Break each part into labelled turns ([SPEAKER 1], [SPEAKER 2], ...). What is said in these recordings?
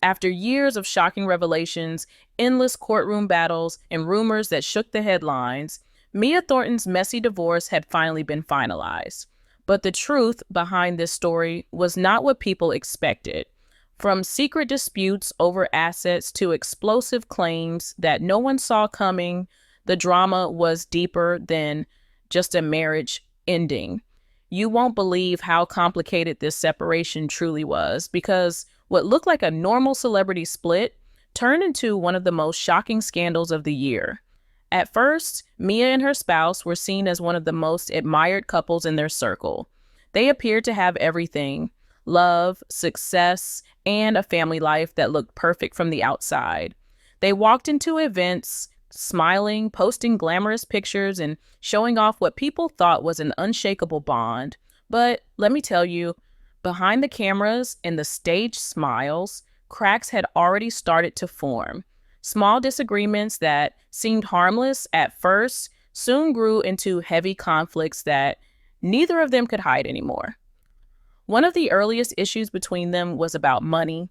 [SPEAKER 1] After years of shocking revelations, endless courtroom battles, and rumors that shook the headlines, Mia Thornton's messy divorce had finally been finalized. But the truth behind this story was not what people expected. From secret disputes over assets to explosive claims that no one saw coming, the drama was deeper than just a marriage ending. You won't believe how complicated this separation truly was, because what looked like a normal celebrity split turned into one of the most shocking scandals of the year. At first, Mia and her spouse were seen as one of the most admired couples in their circle. They appeared to have everything: love, success, and a family life that looked perfect from the outside. They walked into events smiling, posting glamorous pictures, and showing off what people thought was an unshakable bond. But let me tell you, behind the cameras and the staged smiles, cracks had already started to form. Small disagreements that seemed harmless at first soon grew into heavy conflicts that neither of them could hide anymore. One of the earliest issues between them was about money.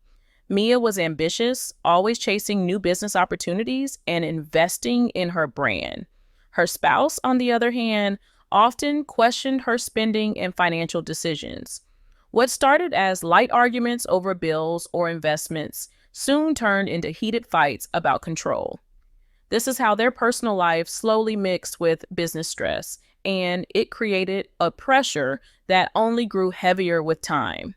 [SPEAKER 1] Mia was ambitious, always chasing new business opportunities and investing in her brand. Her spouse, on the other hand, often questioned her spending and financial decisions. What started as light arguments over bills or investments soon turned into heated fights about control. This is how their personal life slowly mixed with business stress, and it created a pressure that only grew heavier with time.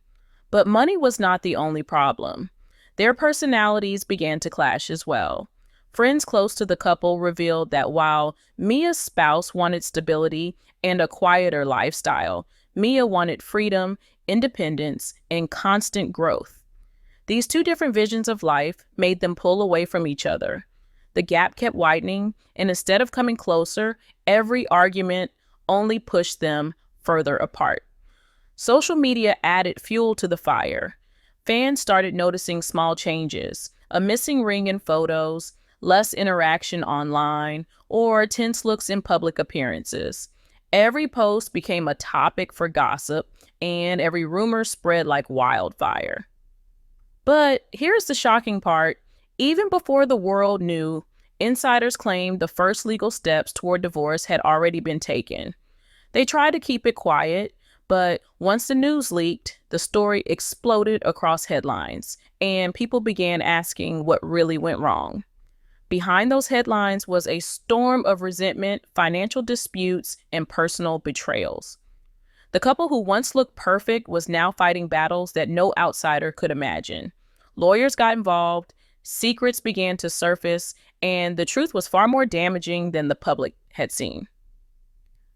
[SPEAKER 1] But money was not the only problem. Their personalities began to clash as well. Friends close to the couple revealed that while Mia's spouse wanted stability and a quieter lifestyle, Mia wanted freedom, independence, and constant growth. These two different visions of life made them pull away from each other. The gap kept widening, and instead of coming closer, every argument only pushed them further apart. Social media added fuel to the fire. Fans started noticing small changes: a missing ring in photos, less interaction online, or tense looks in public appearances. Every post became a topic for gossip, and every rumor spread like wildfire. But here's the shocking part. Even before the world knew, insiders claimed the first legal steps toward divorce had already been taken. They tried to keep it quiet, but once the news leaked, the story exploded across headlines, and people began asking what really went wrong. Behind those headlines was a storm of resentment, financial disputes, and personal betrayals. The couple who once looked perfect was now fighting battles that no outsider could imagine. Lawyers got involved, secrets began to surface, and the truth was far more damaging than the public had seen.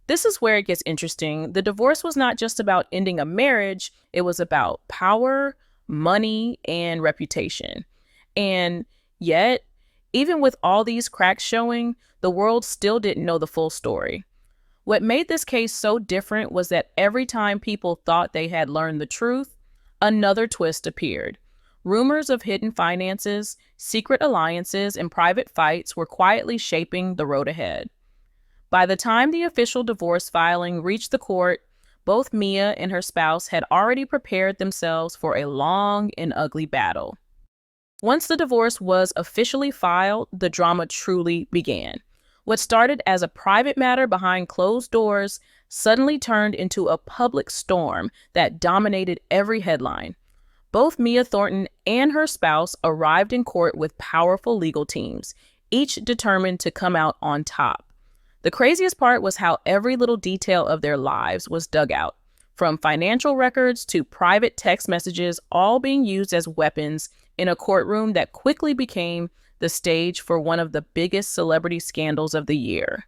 [SPEAKER 1] This is where it gets interesting. The divorce was not just about ending a marriage, it was about power, money, and reputation. And yet, even with all these cracks showing, the world still didn't know the full story. What made this case so different was that every time people thought they had learned the truth, another twist appeared. Rumors of hidden finances, secret alliances, and private fights were quietly shaping the road ahead. By the time the official divorce filing reached the court, both Mia and her spouse had already prepared themselves for a long and ugly battle. Once the divorce was officially filed, the drama truly began. What started as a private matter behind closed doors suddenly turned into a public storm that dominated every headline. Both Mia Thornton and her spouse arrived in court with powerful legal teams, each determined to come out on top. The craziest part was how every little detail of their lives was dug out, from financial records to private text messages, all being used as weapons in a courtroom that quickly became the stage for one of the biggest celebrity scandals of the year.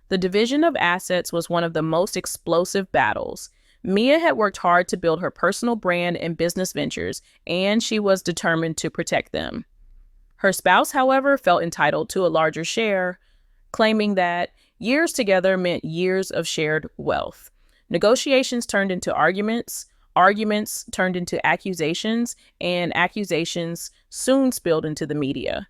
[SPEAKER 1] The division of assets was one of the most explosive battles. Mia had worked hard to build her personal brand and business ventures, and she was determined to protect them. Her spouse, however, felt entitled to a larger share, claiming that years together meant years of shared wealth. Negotiations turned into arguments, arguments turned into accusations, and accusations soon spilled into the media.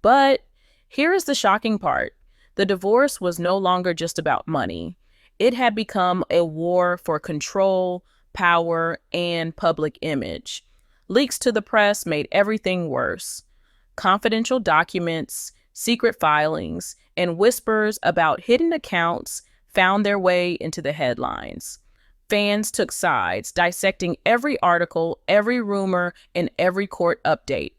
[SPEAKER 1] But here is the shocking part. The divorce was no longer just about money. It had become a war for control, power, and public image. Leaks to the press made everything worse. Confidential documents, secret filings, and whispers about hidden accounts found their way into the headlines. Fans took sides, dissecting every article, every rumor, and every court update.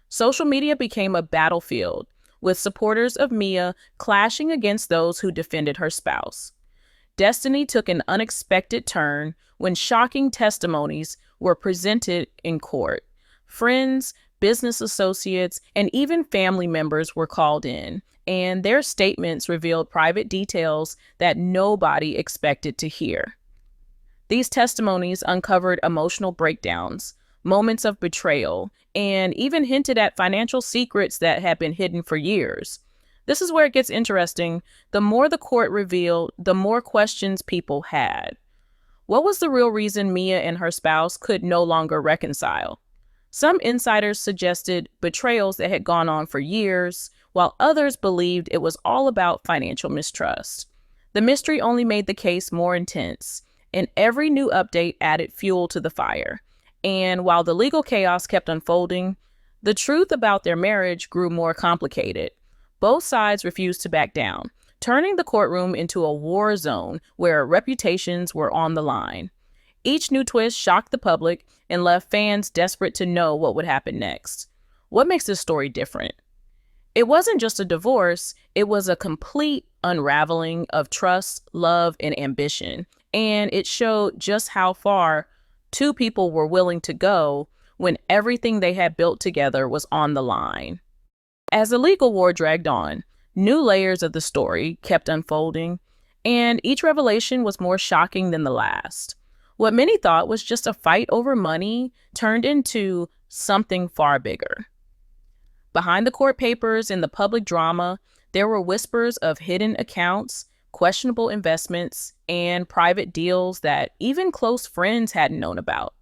[SPEAKER 1] Social media became a battlefield, with supporters of Mia clashing against those who defended her spouse. Destiny took an unexpected turn when shocking testimonies were presented in court. Friends, business associates, and even family members were called in, and their statements revealed private details that nobody expected to hear. These testimonies uncovered emotional breakdowns, moments of betrayal, and even hinted at financial secrets that had been hidden for years. This is where it gets interesting. The more the court revealed, the more questions people had. What was the real reason Mia and her spouse could no longer reconcile? Some insiders suggested betrayals that had gone on for years, while others believed it was all about financial mistrust. The mystery only made the case more intense, and every new update added fuel to the fire. And while the legal chaos kept unfolding, the truth about their marriage grew more complicated. Both sides refused to back down, turning the courtroom into a war zone where reputations were on the line. Each new twist shocked the public and left fans desperate to know what would happen next. What makes this story different? It wasn't just a divorce, it was a complete unraveling of trust, love, and ambition. And it showed just how far two people were willing to go when everything they had built together was on the line. As the legal war dragged on, new layers of the story kept unfolding, and each revelation was more shocking than the last. What many thought was just a fight over money turned into something far bigger. Behind the court papers and the public drama, there were whispers of hidden accounts, questionable investments, and private deals that even close friends hadn't known about.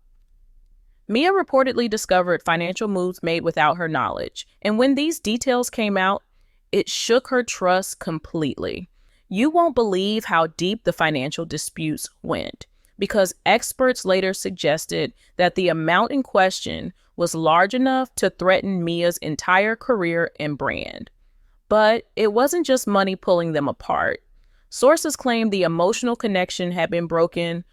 [SPEAKER 1] Mia reportedly discovered financial moves made without her knowledge, and when these details came out, it shook her trust completely. You won't believe how deep the financial disputes went, because experts later suggested that the amount in question was large enough to threaten Mia's entire career and brand. But it wasn't just money pulling them apart. Sources claimed the emotional connection had been broken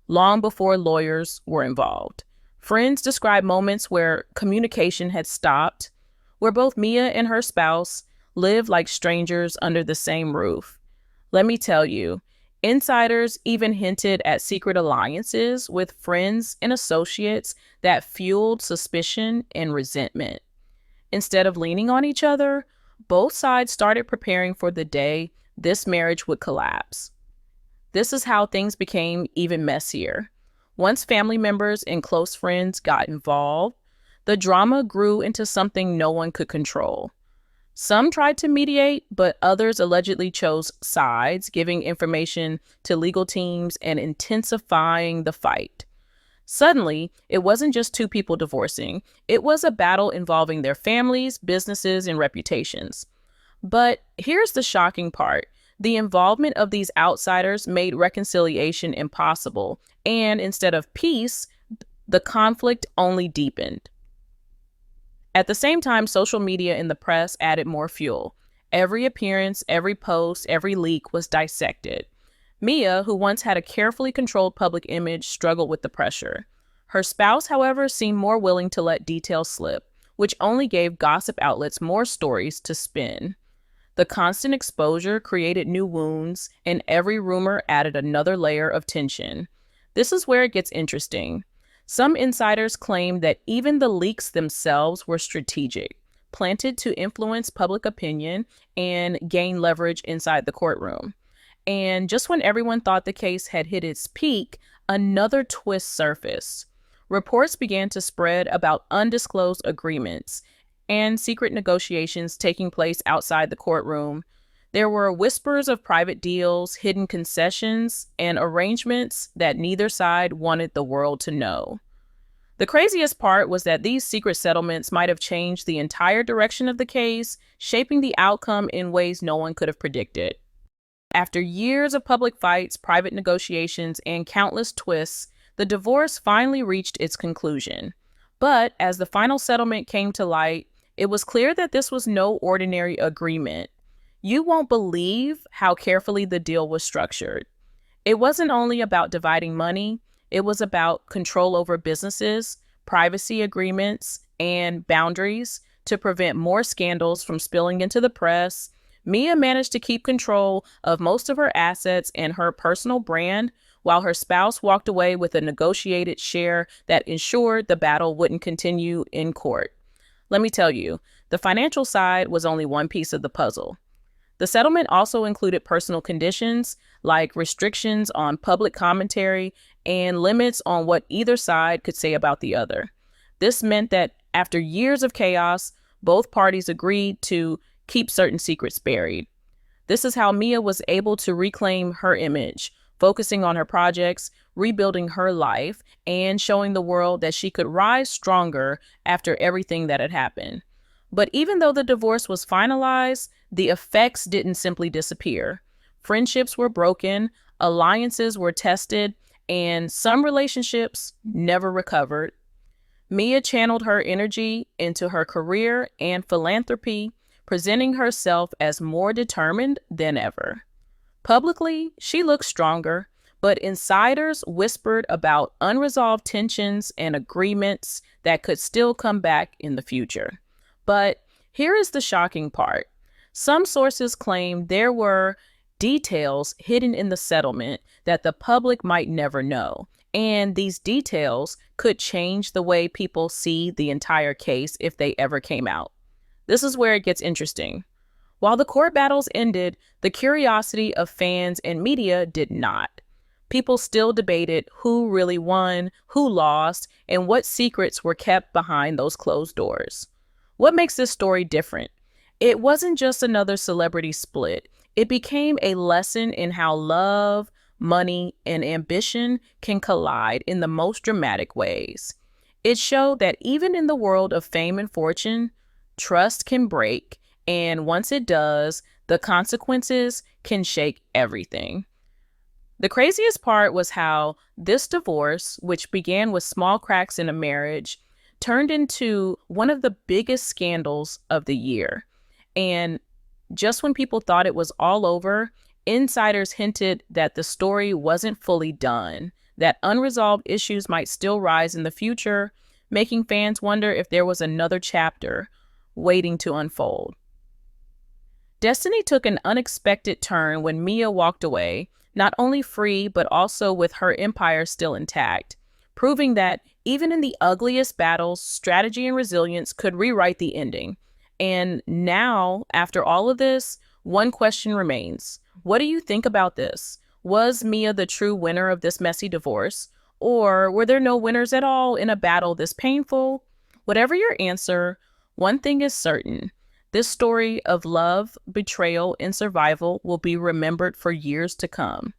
[SPEAKER 1] long before lawyers were involved. Friends described moments where communication had stopped, where both Mia and her spouse lived like strangers under the same roof. Let me tell you, insiders even hinted at secret alliances with friends and associates that fueled suspicion and resentment. Instead of leaning on each other, both sides started preparing for the day this marriage would collapse. This is how things became even messier. Once family members and close friends got involved, the drama grew into something no one could control. Some tried to mediate, but others allegedly chose sides, giving information to legal teams and intensifying the fight. Suddenly, it wasn't just two people divorcing. It was a battle involving their families, businesses, and reputations. But here's the shocking part. The involvement of these outsiders made reconciliation impossible, and instead of peace, the conflict only deepened. At the same time, social media and the press added more fuel. Every appearance, every post, every leak was dissected. Mia, who once had a carefully controlled public image, struggled with the pressure. Her spouse, however, seemed more willing to let details slip, which only gave gossip outlets more stories to spin. The constant exposure created new wounds, and every rumor added another layer of tension. This is where it gets interesting. Some insiders claim that even the leaks themselves were strategic, planted to influence public opinion and gain leverage inside the courtroom. And just when everyone thought the case had hit its peak, another twist surfaced. Reports began to spread about undisclosed agreements and secret negotiations taking place outside the courtroom. There were whispers of private deals, hidden concessions, and arrangements that neither side wanted the world to know. The craziest part was that these secret settlements might have changed the entire direction of the case, shaping the outcome in ways no one could have predicted. After years of public fights, private negotiations, and countless twists, the divorce finally reached its conclusion. But as the final settlement came to light, it was clear that this was no ordinary agreement. You won't believe how carefully the deal was structured. It wasn't only about dividing money, it was about control over businesses, privacy agreements, and boundaries to prevent more scandals from spilling into the press. Mia managed to keep control of most of her assets and her personal brand, while her spouse walked away with a negotiated share that ensured the battle wouldn't continue in court. Let me tell you, the financial side was only one piece of the puzzle. The settlement also included personal conditions like restrictions on public commentary and limits on what either side could say about the other. This meant that after years of chaos, both parties agreed to keep certain secrets buried. This is how Mia was able to reclaim her image, focusing on her projects, rebuilding her life, and showing the world that she could rise stronger after everything that had happened. But even though the divorce was finalized, the effects didn't simply disappear. Friendships were broken, alliances were tested, and some relationships never recovered. Mia channeled her energy into her career and philanthropy, presenting herself as more determined than ever. Publicly, she looked stronger, but insiders whispered about unresolved tensions and agreements that could still come back in the future. But here is the shocking part. Some sources claim there were details hidden in the settlement that the public might never know. And these details could change the way people see the entire case if they ever came out. This is where it gets interesting. While the court battles ended, the curiosity of fans and media did not. People still debated who really won, who lost, and what secrets were kept behind those closed doors. What makes this story different? It wasn't just another celebrity split. It became a lesson in how love, money, and ambition can collide in the most dramatic ways. It showed that even in the world of fame and fortune, trust can break, and once it does, the consequences can shake everything. The craziest part was how this divorce, which began with small cracks in a marriage, turned into one of the biggest scandals of the year. And just when people thought it was all over, insiders hinted that the story wasn't fully done, that unresolved issues might still rise in the future, making fans wonder if there was another chapter waiting to unfold. Destiny took an unexpected turn when Mia walked away, not only free, but also with her empire still intact, proving that even in the ugliest battles, strategy and resilience could rewrite the ending. And now, after all of this, one question remains. What do you think about this? Was Mia the true winner of this messy divorce? Or were there no winners at all in a battle this painful? Whatever your answer, one thing is certain. This story of love, betrayal, and survival will be remembered for years to come.